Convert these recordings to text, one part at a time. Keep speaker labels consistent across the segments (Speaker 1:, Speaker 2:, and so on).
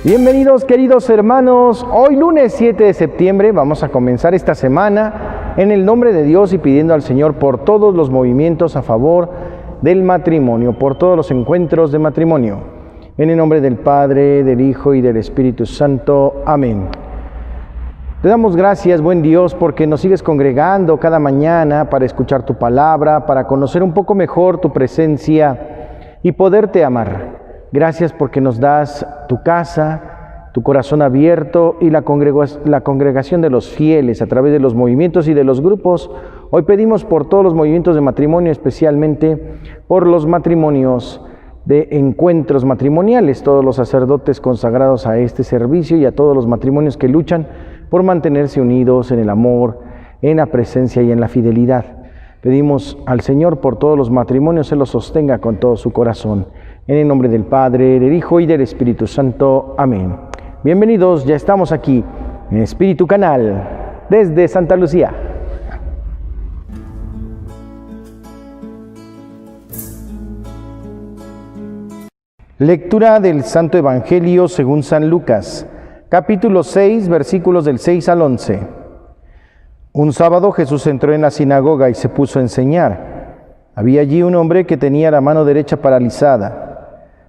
Speaker 1: Bienvenidos queridos hermanos, hoy lunes 7 de septiembre vamos a comenzar esta semana en el nombre de Dios y pidiendo al Señor por todos los movimientos a favor del matrimonio, por todos los encuentros de matrimonio. En el nombre del Padre, del Hijo y del Espíritu Santo. Amén. Te damos gracias, buen Dios, porque nos sigues congregando cada mañana para escuchar tu palabra, para conocer un poco mejor tu presencia y poderte amar. Gracias porque nos das tu casa, tu corazón abierto y la congregación de los fieles a través de los movimientos y de los grupos. Hoy pedimos por todos los movimientos de matrimonio, especialmente por los matrimonios de encuentros matrimoniales, todos los sacerdotes consagrados a este servicio y a todos los matrimonios que luchan por mantenerse unidos en el amor, en la presencia y en la fidelidad. Pedimos al Señor por todos los matrimonios, se los sostenga con todo su corazón. En el nombre del Padre, del Hijo y del Espíritu Santo. Amén. Bienvenidos, ya estamos aquí en Espíritu Canal, desde Santa Lucía. Lectura del Santo Evangelio según San Lucas, capítulo 6, versículos del 6 al 11. Un sábado Jesús entró en la sinagoga y se puso a enseñar. Había allí un hombre que tenía la mano derecha paralizada.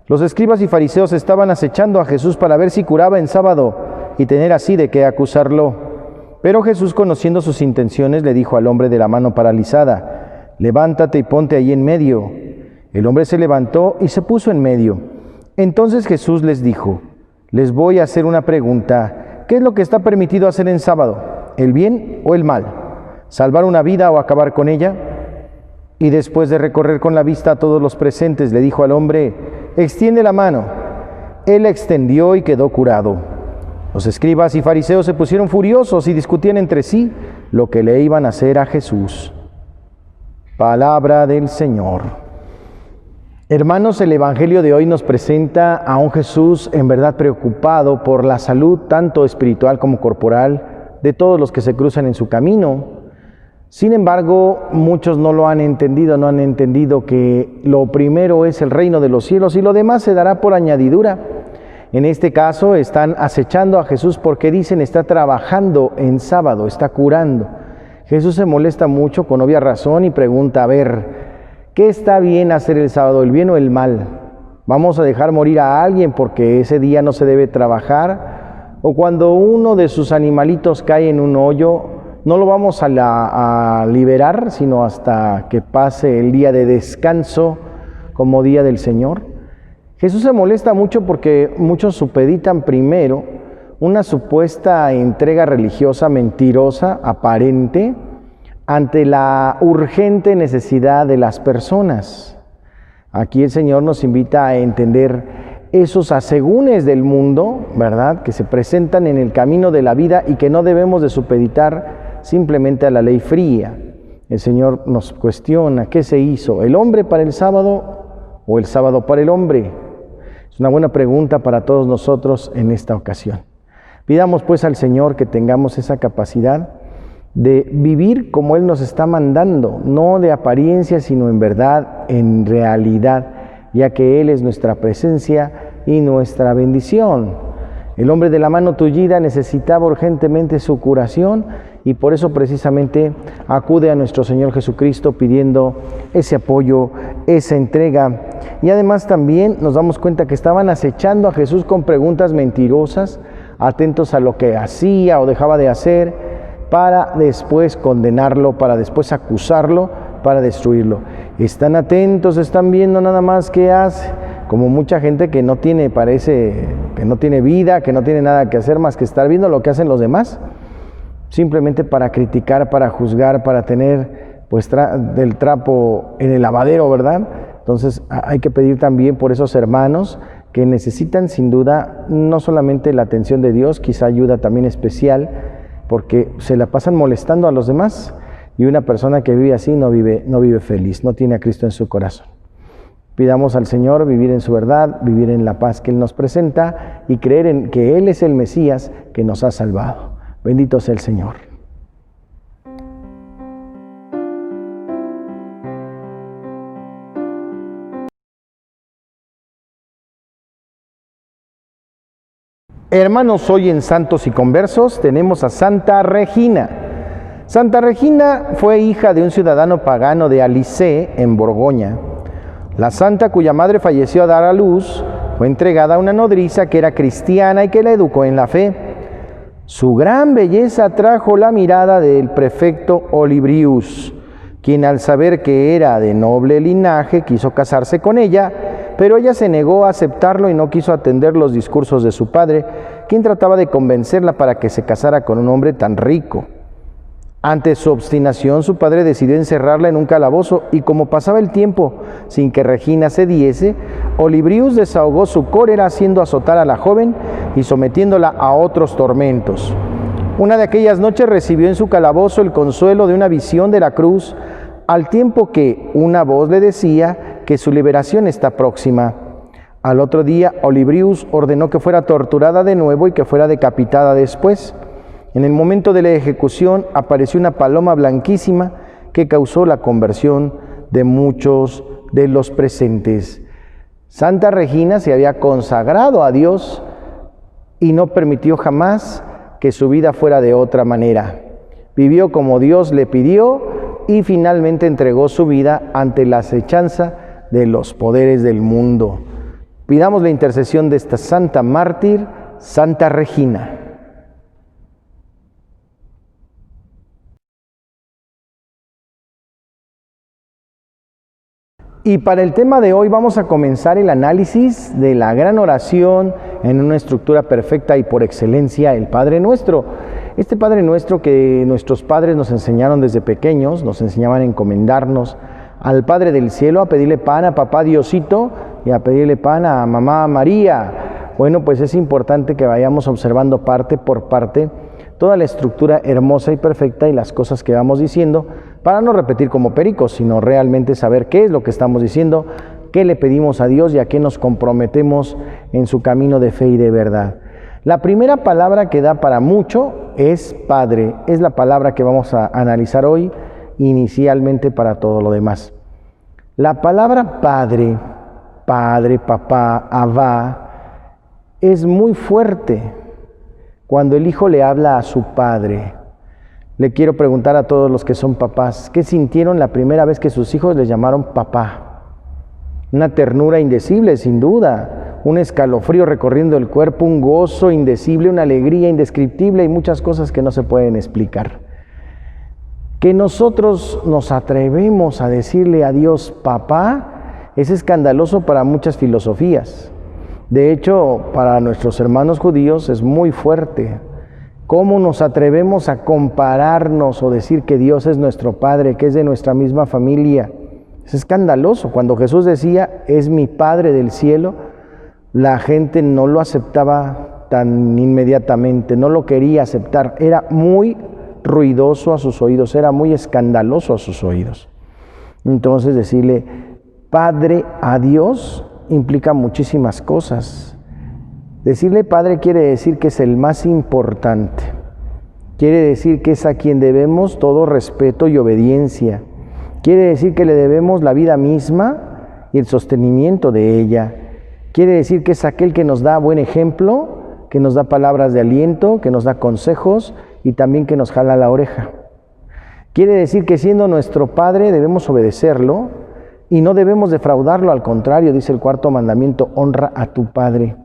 Speaker 1: Los escribas y fariseos estaban acechando a Jesús para ver si curaba en sábado y tener así de qué acusarlo. Pero Jesús, conociendo sus intenciones, le dijo al hombre de la mano paralizada: levántate y ponte ahí en medio. El hombre se levantó y se puso en medio. Entonces Jesús les dijo: les voy a hacer una pregunta. ¿Qué es lo que está permitido hacer en sábado? ¿El bien o el mal? ¿Salvar una vida o acabar con ella? Y después de recorrer con la vista a todos los presentes, le dijo al hombre: extiende la mano. Él la extendió y quedó curado. Los escribas y fariseos se pusieron furiosos y discutían entre sí lo que le iban a hacer a Jesús. Palabra del Señor. Hermanos, el Evangelio de hoy nos presenta a un Jesús en verdad preocupado por la salud, tanto espiritual como corporal, de todos los que se cruzan en su camino. Sin embargo, muchos no lo han entendido, no han entendido que lo primero es el reino de los cielos y lo demás se dará por añadidura. En este caso están acechando a Jesús porque dicen está trabajando en sábado, está curando. Jesús se molesta mucho con obvia razón y pregunta: a ver, ¿qué está bien hacer el sábado, el bien o el mal? ¿Vamos a dejar morir a alguien porque ese día no se debe trabajar? ¿O cuando uno de sus animalitos cae en un hoyo, no lo vamos a liberar, sino hasta que pase el día de descanso como día del Señor? Jesús se molesta mucho porque muchos supeditan primero una supuesta entrega religiosa mentirosa, aparente, ante la urgente necesidad de las personas. Aquí el Señor nos invita a entender esos asegúnes del mundo, ¿verdad?, que se presentan en el camino de la vida y que no debemos de supeditar simplemente a la ley fría. El Señor nos cuestiona: ¿qué se hizo? ¿El hombre para el sábado o el sábado para el hombre? Es una buena pregunta para todos nosotros en esta ocasión. Pidamos pues al Señor que tengamos esa capacidad de vivir como Él nos está mandando, no de apariencia, sino en verdad, en realidad, ya que Él es nuestra presencia y nuestra bendición. El hombre de la mano tullida necesitaba urgentemente su curación y por eso precisamente acude a nuestro Señor Jesucristo pidiendo ese apoyo, esa entrega. Y además también nos damos cuenta que estaban acechando a Jesús con preguntas mentirosas, atentos a lo que hacía o dejaba de hacer, para después condenarlo, para después acusarlo, para destruirlo. Están atentos, están viendo nada más qué hace, como mucha gente que no tiene, parece que no tiene vida, que no tiene nada que hacer más que estar viendo lo que hacen los demás, simplemente para criticar, para juzgar, para tener pues del trapo en el lavadero, ¿verdad? Entonces hay que pedir también por esos hermanos que necesitan sin duda no solamente la atención de Dios, quizá ayuda también especial, porque se la pasan molestando a los demás, y una persona que vive así no vive feliz, no tiene a Cristo en su corazón. Pidamos al Señor vivir en su verdad, vivir en la paz que Él nos presenta y creer en que Él es el Mesías que nos ha salvado. Bendito sea el Señor. Hermanos, hoy en Santos y Conversos tenemos a Santa Regina. Santa Regina fue hija de un ciudadano pagano de Alicé, en Borgoña. La santa, cuya madre falleció a dar a luz, fue entregada a una nodriza que era cristiana y que la educó en la fe. Su gran belleza atrajo la mirada del prefecto Olybrius, quien al saber que era de noble linaje quiso casarse con ella, pero ella se negó a aceptarlo y no quiso atender los discursos de su padre, quien trataba de convencerla para que se casara con un hombre tan rico. Ante su obstinación, su padre decidió encerrarla en un calabozo y como pasaba el tiempo sin que Regina cediese, Olybrius desahogó su cólera haciendo azotar a la joven y sometiéndola a otros tormentos. Una de aquellas noches recibió en su calabozo el consuelo de una visión de la cruz, al tiempo que una voz le decía que su liberación está próxima. Al otro día, Olybrius ordenó que fuera torturada de nuevo y que fuera decapitada después. En el momento de la ejecución apareció una paloma blanquísima que causó la conversión de muchos de los presentes. Santa Regina se había consagrado a Dios y no permitió jamás que su vida fuera de otra manera. Vivió como Dios le pidió y finalmente entregó su vida ante la acechanza de los poderes del mundo. Pidamos la intercesión de esta santa mártir, Santa Regina. Y para el tema de hoy vamos a comenzar el análisis de la gran oración en una estructura perfecta y por excelencia, el Padre Nuestro. Este Padre Nuestro que nuestros padres nos enseñaron desde pequeños, nos enseñaban a encomendarnos al Padre del Cielo, a pedirle pan a Papá Diosito y a pedirle pan a Mamá María. Bueno, pues es importante que vayamos observando parte por parte toda la estructura hermosa y perfecta y las cosas que vamos diciendo, para no repetir como pericos, sino realmente saber qué es lo que estamos diciendo, qué le pedimos a Dios y a qué nos comprometemos en su camino de fe y de verdad. La primera palabra que da para mucho es Padre, es la palabra que vamos a analizar hoy inicialmente para todo lo demás. La palabra Padre, Padre, Papá, Abba, es muy fuerte cuando el hijo le habla a su padre. Le quiero preguntar a todos los que son papás, ¿qué sintieron la primera vez que sus hijos les llamaron papá? Una ternura indecible, sin duda, un escalofrío recorriendo el cuerpo, un gozo indecible, una alegría indescriptible y muchas cosas que no se pueden explicar. Que nosotros nos atrevemos a decirle a Dios papá es escandaloso para muchas filosofías. De hecho, para nuestros hermanos judíos es muy fuerte. ¿Cómo nos atrevemos a compararnos o decir que Dios es nuestro Padre, que es de nuestra misma familia? Es escandaloso. Cuando Jesús decía, es mi Padre del cielo, la gente no lo aceptaba tan inmediatamente, no lo quería aceptar. Era muy ruidoso a sus oídos, era muy escandaloso a sus oídos. Entonces decirle Padre a Dios implica muchísimas cosas. Decirle Padre quiere decir que es el más importante. Quiere decir que es a quien debemos todo respeto y obediencia. Quiere decir que le debemos la vida misma y el sostenimiento de ella. Quiere decir que es aquel que nos da buen ejemplo, que nos da palabras de aliento, que nos da consejos y también que nos jala la oreja. Quiere decir que siendo nuestro Padre debemos obedecerlo y no debemos defraudarlo, al contrario, dice el cuarto mandamiento, honra a tu Padre.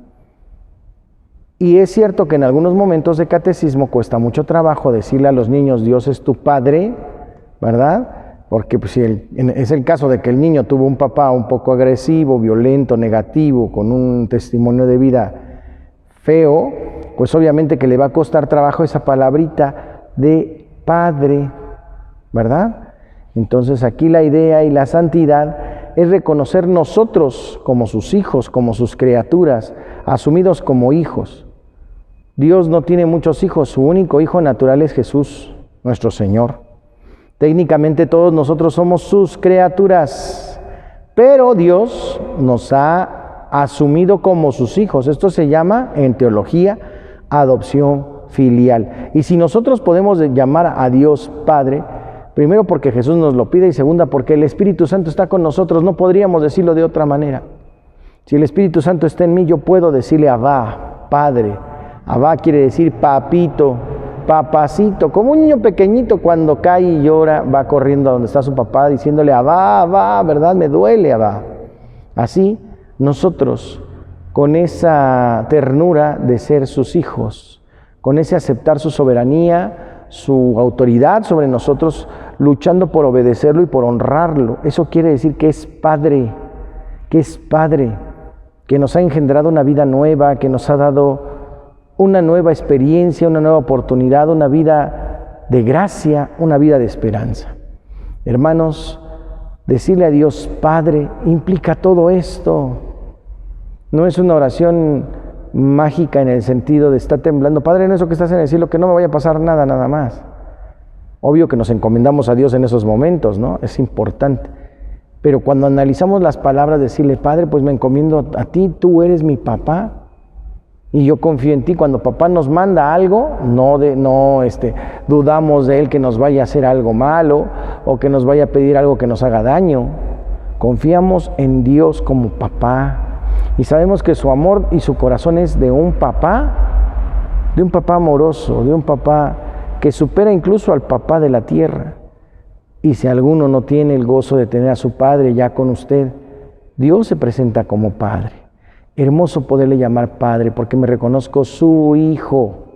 Speaker 1: Y es cierto que en algunos momentos de catecismo cuesta mucho trabajo decirle a los niños, Dios es tu Padre, ¿verdad? Porque pues, si es el caso de que el niño tuvo un papá un poco agresivo, violento, negativo, con un testimonio de vida feo, pues obviamente que le va a costar trabajo esa palabrita de Padre, ¿verdad? Entonces aquí la idea y la santidad es reconocer nosotros como sus hijos, como sus criaturas, asumidos como hijos. Dios no tiene muchos hijos, su único hijo natural es Jesús, nuestro Señor. Técnicamente todos nosotros somos sus criaturas, pero Dios nos ha asumido como sus hijos. Esto se llama en teología adopción filial. Y si nosotros podemos llamar a Dios Padre, primero porque Jesús nos lo pide y segunda porque el Espíritu Santo está con nosotros, no podríamos decirlo de otra manera. Si el Espíritu Santo está en mí, yo puedo decirle Abba, Padre. Abba quiere decir papito, papacito, como un niño pequeñito cuando cae y llora, va corriendo a donde está su papá diciéndole, Abba, Abba, ¿verdad? Me duele, Abba. Así nosotros, con esa ternura de ser sus hijos, con ese aceptar su soberanía, su autoridad sobre nosotros, luchando por obedecerlo y por honrarlo. Eso quiere decir que es Padre, que nos ha engendrado una vida nueva, que nos ha dado una nueva experiencia, una nueva oportunidad, una vida de gracia, una vida de esperanza. Hermanos, decirle a Dios Padre implica todo esto. No es una oración mágica en el sentido de estar temblando. Padre nuestro que estás en el cielo, que no me vaya a pasar nada, nada más. Obvio que nos encomendamos a Dios en esos momentos, ¿no? Es importante. Pero cuando analizamos las palabras, decirle, Padre, pues me encomiendo a ti, tú eres mi papá, y yo confío en ti. Cuando papá nos manda algo, no dudamos de él que nos vaya a hacer algo malo, o que nos vaya a pedir algo que nos haga daño. Confiamos en Dios como papá, y sabemos que su amor y su corazón es de un papá amoroso, de un papá que supera incluso al papá de la tierra. Y si alguno no tiene el gozo de tener a su Padre ya con usted, Dios se presenta como Padre. Hermoso poderle llamar Padre, porque me reconozco su Hijo.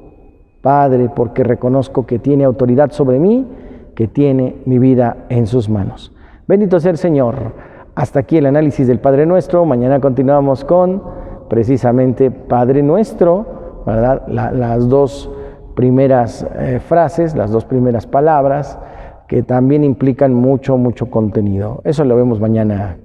Speaker 1: Padre, porque reconozco que tiene autoridad sobre mí, que tiene mi vida en sus manos. Bendito sea el Señor. Hasta aquí el análisis del Padre Nuestro. Mañana continuamos con precisamente Padre Nuestro, ¿verdad? Las dos primeras frases, las dos primeras palabras, que también implican mucho contenido. Eso lo vemos mañana.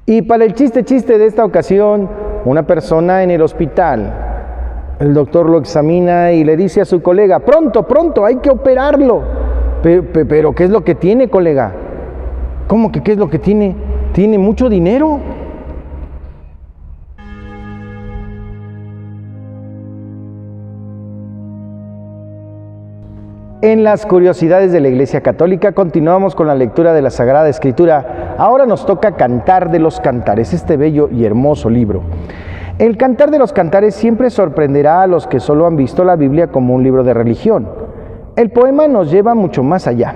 Speaker 1: Y para el chiste de esta ocasión, una persona en el hospital, el doctor lo examina y le dice a su colega, pronto, hay que operarlo. Pero ¿qué es lo que tiene, colega? ¿Cómo que qué es lo que tiene? Tiene mucho dinero. En las curiosidades de la Iglesia Católica continuamos con la lectura de la Sagrada Escritura. Ahora nos toca Cantar de los Cantares, este bello y hermoso libro. El Cantar de los Cantares siempre sorprenderá a los que solo han visto la Biblia como un libro de religión. El poema nos lleva mucho más allá.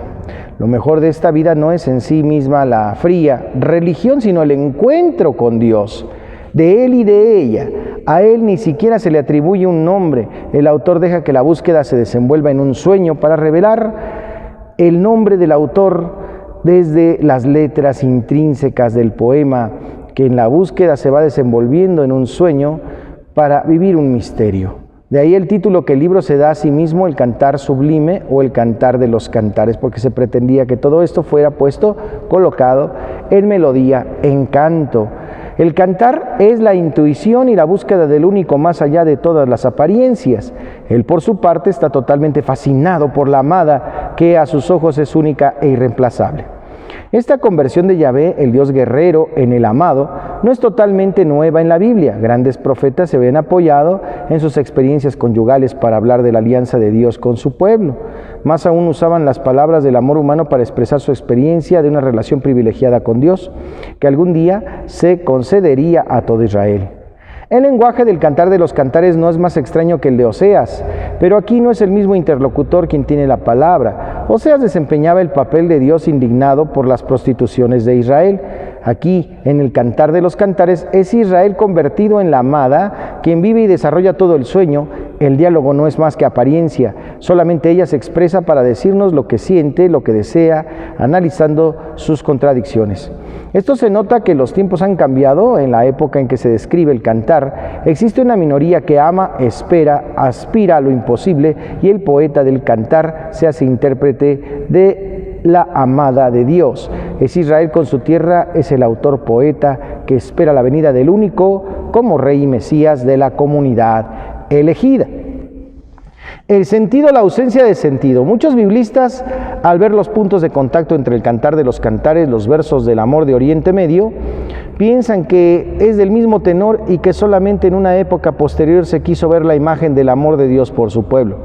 Speaker 1: Lo mejor de esta vida no es en sí misma la fría religión, sino el encuentro con Dios, de Él y de ella. A Él ni siquiera se le atribuye un nombre. El autor deja que la búsqueda se desenvuelva en un sueño para revelar el nombre del autor desde las letras intrínsecas del poema, que en la búsqueda se va desenvolviendo en un sueño para vivir un misterio. De ahí el título que el libro se da a sí mismo, el Cantar Sublime o el Cantar de los Cantares, porque se pretendía que todo esto fuera colocado en melodía, en canto. El cantar es la intuición y la búsqueda del único más allá de todas las apariencias. Él, por su parte, está totalmente fascinado por la amada, que a sus ojos es única e irreemplazable. Esta conversión de Yahvé, el Dios guerrero, en el amado, no es totalmente nueva en la Biblia. Grandes profetas se ven apoyados en sus experiencias conyugales para hablar de la alianza de Dios con su pueblo. Más aún usaban las palabras del amor humano para expresar su experiencia de una relación privilegiada con Dios, que algún día se concedería a todo Israel. El lenguaje del Cantar de los Cantares no es más extraño que el de Oseas, pero aquí no es el mismo interlocutor quien tiene la palabra. Oseas desempeñaba el papel de Dios indignado por las prostituciones de Israel. Aquí, en el Cantar de los Cantares, es Israel convertido en la amada, quien vive y desarrolla todo el sueño. El diálogo no es más que apariencia, solamente ella se expresa para decirnos lo que siente, lo que desea, analizando sus contradicciones. Esto se nota que los tiempos han cambiado. En la época en que se describe el cantar, existe una minoría que ama, espera, aspira a lo imposible, y el poeta del cantar se hace intérprete de la amada de Dios. Es Israel con su tierra, es el autor poeta que espera la venida del único como rey y mesías de la comunidad elegida. El sentido, la ausencia de sentido. Muchos biblistas, al ver los puntos de contacto entre el Cantar de los Cantares, los versos del amor de Oriente Medio, piensan que es del mismo tenor y que solamente en una época posterior se quiso ver la imagen del amor de Dios por su pueblo.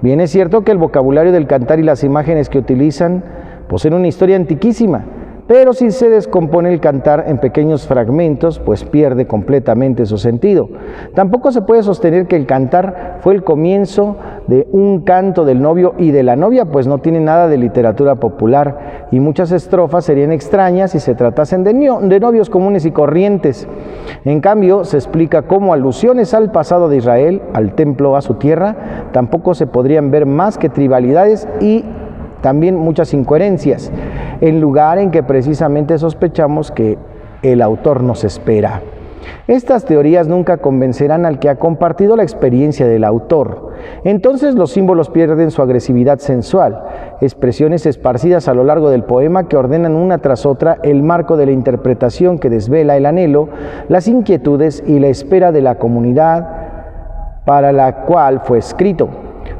Speaker 1: Bien es cierto que el vocabulario del cantar y las imágenes que utilizan poseen una historia antiquísima, pero si se descompone el cantar en pequeños fragmentos, pues pierde completamente su sentido. Tampoco se puede sostener que el cantar fue el comienzo de un canto del novio y de la novia, pues no tiene nada de literatura popular, y muchas estrofas serían extrañas si se tratasen de novios comunes y corrientes. En cambio, se explica cómo alusiones al pasado de Israel, al templo, a su tierra, tampoco se podrían ver más que trivialidades y también muchas incoherencias, en lugar en que precisamente sospechamos que el autor nos espera. Estas teorías nunca convencerán al que ha compartido la experiencia del autor. Entonces los símbolos pierden su agresividad sensual, expresiones esparcidas a lo largo del poema que ordenan una tras otra el marco de la interpretación que desvela el anhelo, las inquietudes y la espera de la comunidad para la cual fue escrito.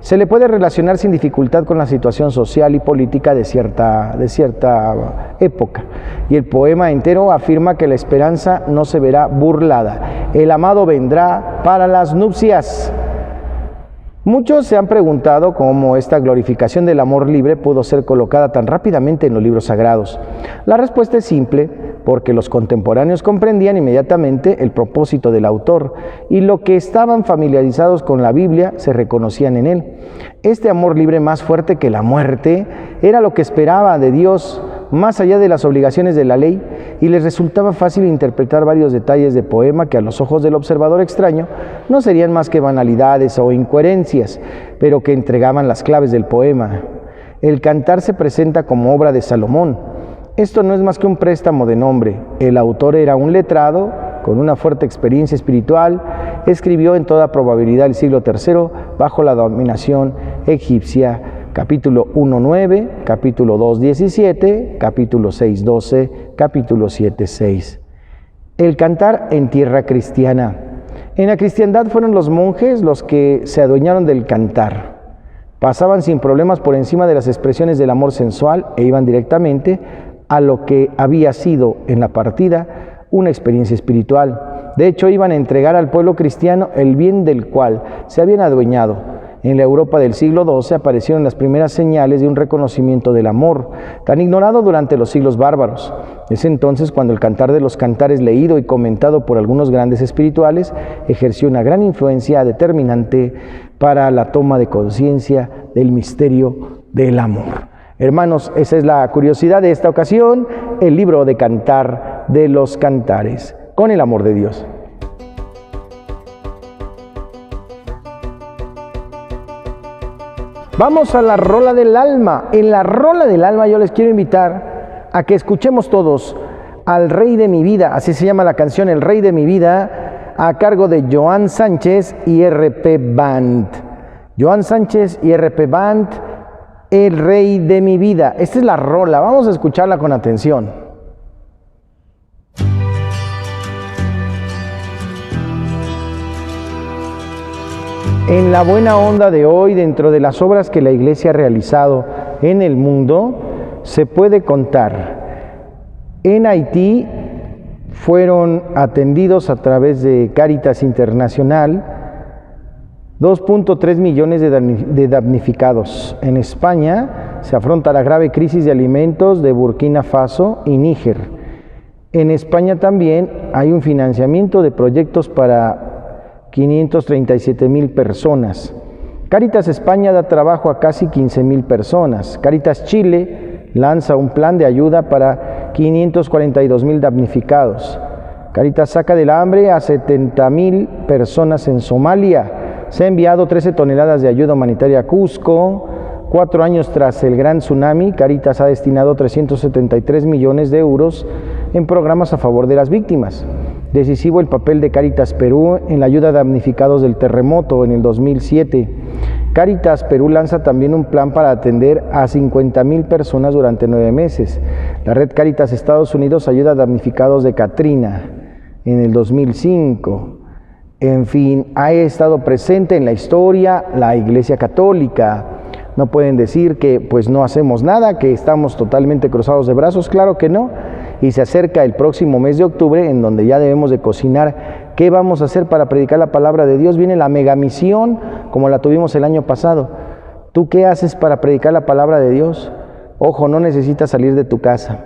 Speaker 1: Se le puede relacionar sin dificultad con la situación social y política de cierta época, y el poema entero afirma que la esperanza no se verá burlada. El amado vendrá para las nupcias. Muchos se han preguntado cómo esta glorificación del amor libre pudo ser colocada tan rápidamente en los libros sagrados. La respuesta es simple, porque los contemporáneos comprendían inmediatamente el propósito del autor y lo que estaban familiarizados con la Biblia se reconocían en él. Este amor libre, más fuerte que la muerte, era lo que esperaba de Dios más allá de las obligaciones de la ley, y les resultaba fácil interpretar varios detalles de poema que a los ojos del observador extraño no serían más que banalidades o incoherencias, pero que entregaban las claves del poema. El cantar se presenta como obra de Salomón. Esto no es más que un préstamo de nombre. El autor era un letrado con una fuerte experiencia espiritual, escribió en toda probabilidad el siglo III bajo la dominación egipcia. Capítulo 1:9, capítulo 2:17, capítulo 6:12, capítulo 7:6. El cantar en tierra cristiana. En la cristiandad fueron los monjes los que se adueñaron del cantar. Pasaban sin problemas por encima de las expresiones del amor sensual e iban directamente a lo que había sido en la partida una experiencia espiritual. De hecho, iban a entregar al pueblo cristiano el bien del cual se habían adueñado. En la Europa del siglo XII aparecieron las primeras señales de un reconocimiento del amor, tan ignorado durante los siglos bárbaros. Es entonces cuando el Cantar de los Cantares, leído y comentado por algunos grandes espirituales, ejerció una gran influencia determinante para la toma de conciencia del misterio del amor. Hermanos, esa es la curiosidad de esta ocasión, el libro de Cantar de los Cantares, con el amor de Dios. Vamos a la rola del alma. En la rola del alma yo les quiero invitar a que escuchemos todos al Rey de mi vida, así se llama la canción, El Rey de mi vida, a cargo de Joan Sánchez y RP Band. Joan Sánchez y RP Band, El Rey de mi vida. Esta es la rola, vamos a escucharla con atención. En la buena onda de hoy, dentro de las obras que la Iglesia ha realizado en el mundo, se puede contar. En Haití fueron atendidos a través de Cáritas Internacional 2.3 millones de damnificados. En España se afronta la grave crisis de alimentos de Burkina Faso y Níger. En España también hay un financiamiento de proyectos para 537,000 personas. Cáritas España da trabajo a casi 15,000 personas. Cáritas Chile lanza un plan de ayuda para 542,000 damnificados. Cáritas saca del hambre a 70,000 personas en Somalia. Se ha enviado 13 toneladas de ayuda humanitaria a Cusco. 4 años tras el gran tsunami, Cáritas ha destinado 373 millones de euros en programas a favor de las víctimas. Decisivo el papel de Cáritas Perú en la ayuda a damnificados del terremoto en el 2007. Cáritas Perú lanza también un plan para atender a 50,000 personas durante 9 meses. La red Cáritas Estados Unidos ayuda a damnificados de Katrina en el 2005. En fin, ha estado presente en la historia la Iglesia Católica. No pueden decir que pues no hacemos nada, que estamos totalmente cruzados de brazos, claro que no. Y se acerca el próximo mes de octubre, en donde ya debemos de cocinar qué vamos a hacer para predicar la palabra de Dios. Viene la megamisión, como la tuvimos el año pasado. ¿Tú qué haces para predicar la palabra de Dios? Ojo, no necesitas salir de tu casa.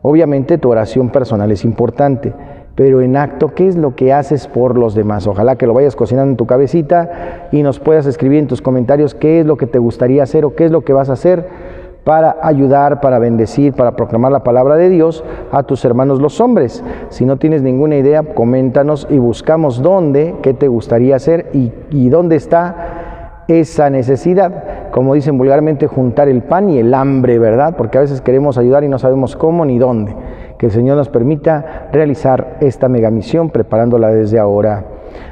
Speaker 1: Obviamente tu oración personal es importante, pero en acto, ¿qué es lo que haces por los demás? Ojalá que lo vayas cocinando en tu cabecita y nos puedas escribir en tus comentarios qué es lo que te gustaría hacer o qué es lo que vas a hacer para ayudar, para bendecir, para proclamar la palabra de Dios a tus hermanos los hombres. Si no tienes ninguna idea, coméntanos y buscamos dónde, qué te gustaría hacer y dónde está esa necesidad. Como dicen vulgarmente, juntar el pan y el hambre, ¿verdad? Porque a veces queremos ayudar y no sabemos cómo ni dónde. Que el Señor nos permita realizar esta mega misión preparándola desde ahora.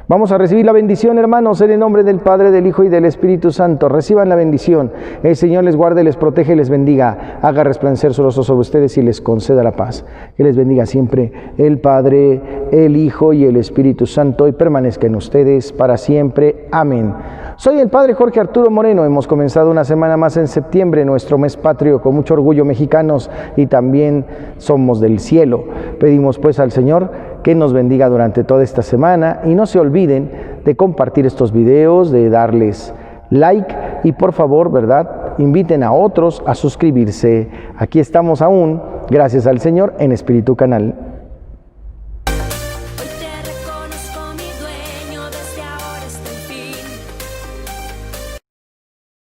Speaker 1: Vamos a recibir la bendición, hermanos, en el nombre del Padre, del Hijo y del Espíritu Santo. Reciban la bendición. El Señor les guarde, les protege, les bendiga. Haga resplandecer su rostro sobre ustedes y les conceda la paz. Que les bendiga siempre el Padre, el Hijo y el Espíritu Santo y permanezca en ustedes para siempre. Amén. Soy el Padre Jorge Arturo Moreno. Hemos comenzado una semana más en septiembre, nuestro mes patrio, con mucho orgullo mexicanos y también somos del cielo. Pedimos pues al Señor que nos bendiga durante toda esta semana y no se olviden de compartir estos videos, de darles like y por favor, ¿verdad?, inviten a otros a suscribirse. Aquí estamos aún, gracias al Señor, en Espíritu Canal.